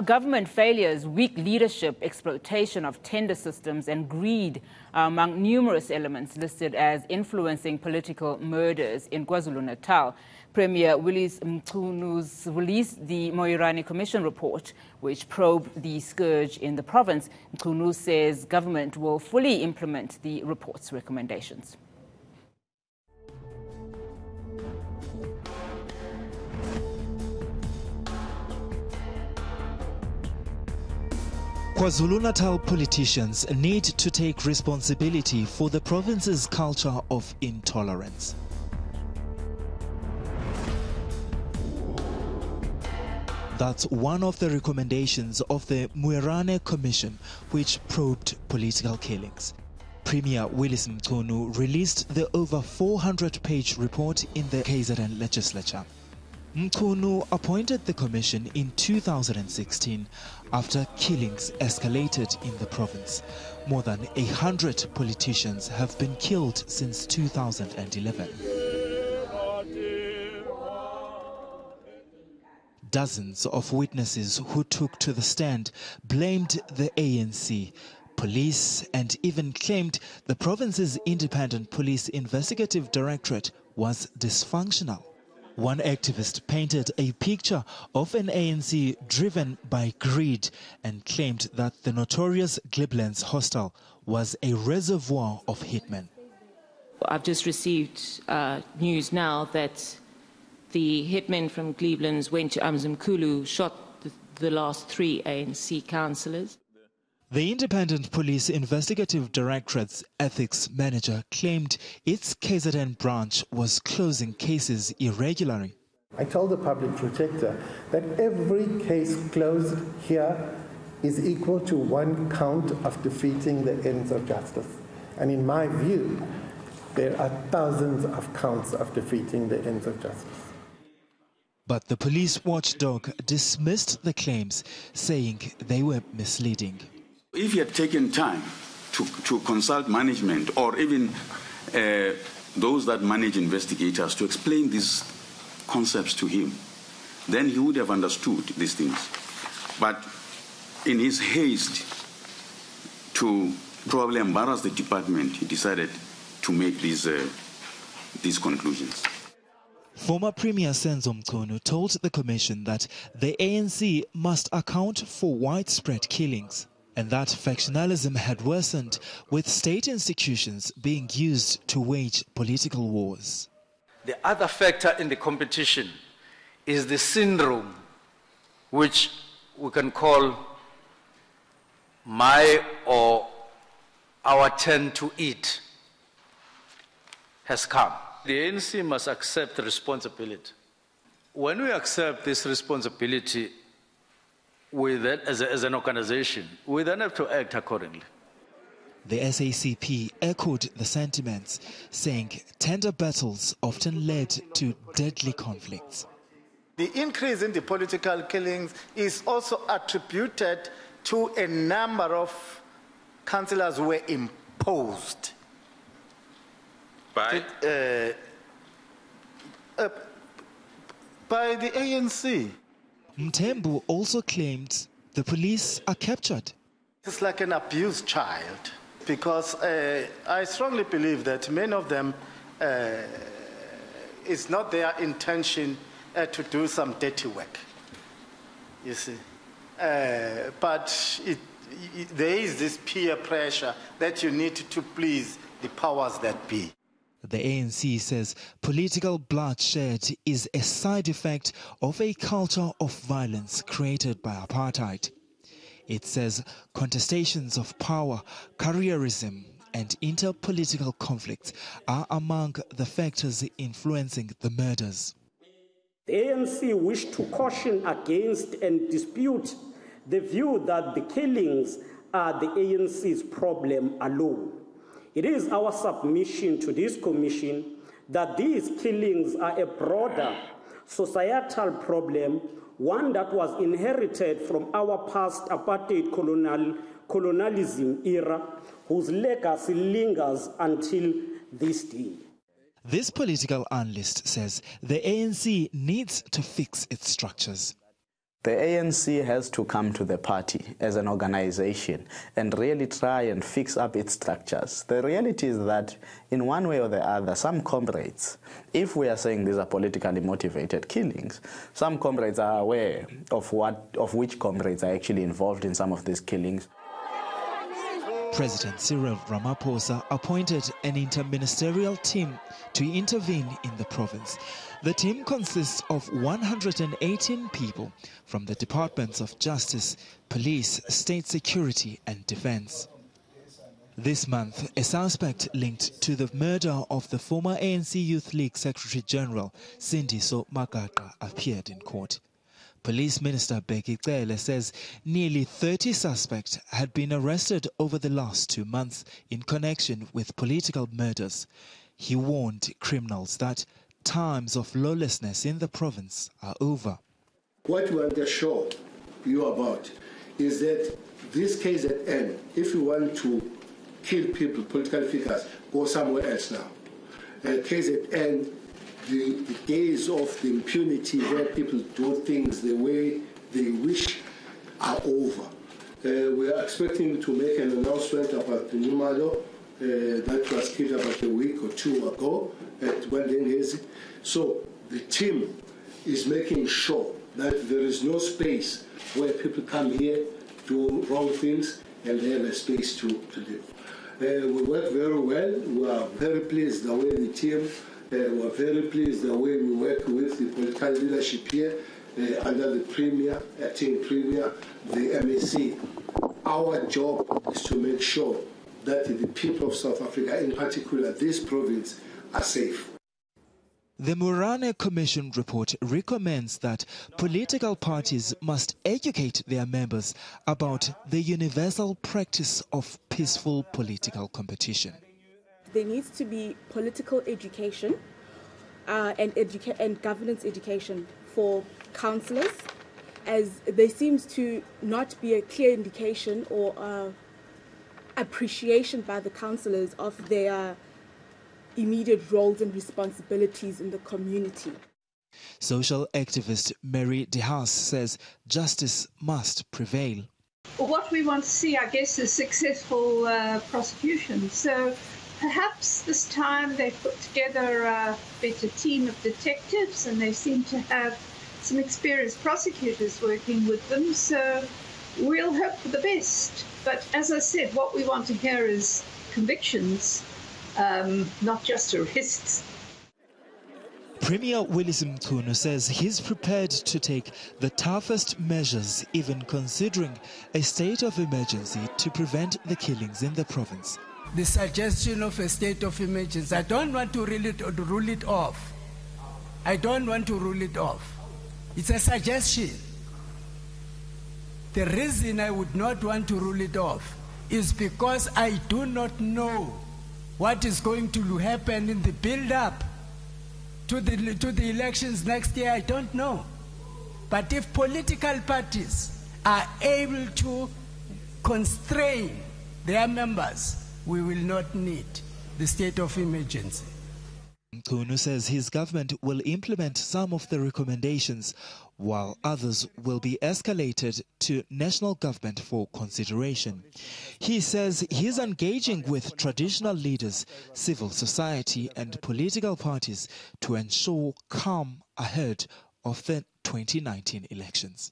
Government failures, weak leadership, exploitation of tender systems and greed are among numerous elements listed as influencing political murders in KwaZulu-Natal. Premier Willies Mchunu's released the Moerane Commission report, which probed the scourge in the province. Mchunu says government will fully implement the report's recommendations. KwaZulu-Natal politicians need to take responsibility for the province's culture of intolerance. That's one of the recommendations of the Moerane Commission, which probed political killings. Premier Willies Mchunu released the over 400-page report in the KZN legislature. Mchunu appointed the commission in 2016 after killings escalated in the province. More than 100 politicians have been killed since 2011. Dozens of witnesses who took to the stand blamed the ANC, police, and even claimed the province's independent police investigative directorate was dysfunctional. One activist painted a picture of an ANC driven by greed and claimed that the notorious Gleblands hostel was a reservoir of hitmen. I've just received news now that the hitmen from Gleblands went to Mzimkhulu, shot the last 3 ANC councillors. The Independent Police Investigative Directorate's ethics manager claimed its KZN branch was closing cases irregularly. I told the public protector that every case closed here is equal to 1 count of defeating the ends of justice. And in my view, there are thousands of counts of defeating the ends of justice. But the police watchdog dismissed the claims, saying they were misleading. If he had taken time to consult management or even those that manage investigators to explain these concepts to him, then he would have understood these things. But in his haste to probably embarrass the department, he decided to make these conclusions. Former Premier Senzo Mchunu told the Commission that the ANC must account for widespread killings, and that factionalism had worsened, with state institutions being used to wage political wars. The other factor in the competition is the syndrome, which we can call my or our turn to eat, has come. The ANC must accept responsibility. When we accept this responsibility, as an organization, we then have to act accordingly. The SACP echoed the sentiments, saying tender battles often led to deadly conflicts. The increase in the political killings is also attributed to a number of councillors who were imposed by the ANC. Mthembu also claimed the police are captured. It's like an abused child, because I strongly believe that many of them, it's not their intention to do some dirty work, you see. But there is this peer pressure that you need to please the powers that be. The ANC says political bloodshed is a side effect of a culture of violence created by apartheid. It says contestations of power, careerism, and interpolitical conflicts are among the factors influencing the murders. The ANC wish to caution against and dispute the view that the killings are the ANC's problem alone. It is our submission to this commission that these killings are a broader societal problem, one that was inherited from our past apartheid colonialism era, whose legacy lingers until this day. This political analyst says the ANC needs to fix its structures. The ANC has to come to the party as an organization and really try and fix up its structures. The reality is that in one way or the other, some comrades, if we are saying these are politically motivated killings, some comrades are aware of which comrades are actually involved in some of these killings. President Cyril Ramaphosa appointed an interministerial team to intervene in the province. The team consists of 118 people from the Departments of Justice, Police, State Security and Defense. This month, a suspect linked to the murder of the former ANC Youth League Secretary General, Sindiso Magaqa, appeared in court. Police Minister Bheki Cele says nearly 30 suspects had been arrested over the last 2 months in connection with political murders. He warned criminals that times of lawlessness in the province are over. What we want to show you about is that this case at end, if you want to kill people, political figures, go somewhere else now. Case at end, the days of the impunity where people do things the way they wish are over. We are expecting to make an announcement about the new model that was killed about a week or two ago at Wendengezi. So the team is making sure that there is no space where people come here, do wrong things, and they have a space to live. We work very well. We are very pleased the way the team, we are very pleased the way we work with the political leadership here under the Premier, acting Premier, the MAC. Our job is to make sure that the people of South Africa, in particular this province, are safe. The Moerane Commission report recommends that political parties must educate their members about the universal practice of peaceful political competition. There needs to be political education and governance education for councillors, as there seems to not be a clear indication or appreciation by the councillors of their immediate roles and responsibilities in the community. Social activist Mary De Haas says justice must prevail. What we want to see, I guess, is successful prosecution. So perhaps this time they've put together a better team of detectives and they seem to have some experienced prosecutors working with them. So we'll hope for the best. But as I said, what we want to hear is convictions, not just arrests. Premier Willies Mchunu says he's prepared to take the toughest measures, even considering a state of emergency to prevent the killings in the province. The suggestion of a state of emergency, I don't want to rule it off. I don't want to rule it off. It's a suggestion. The reason I would not want to rule it off is because I do not know what is going to happen in the build-up to the elections next year. I don't know. But if political parties are able to constrain their members, we will not need the state of emergency. Mchunu says his government will implement some of the recommendations, while others will be escalated to national government for consideration. He says he's engaging with traditional leaders, civil society and political parties to ensure calm ahead of the 2019 elections.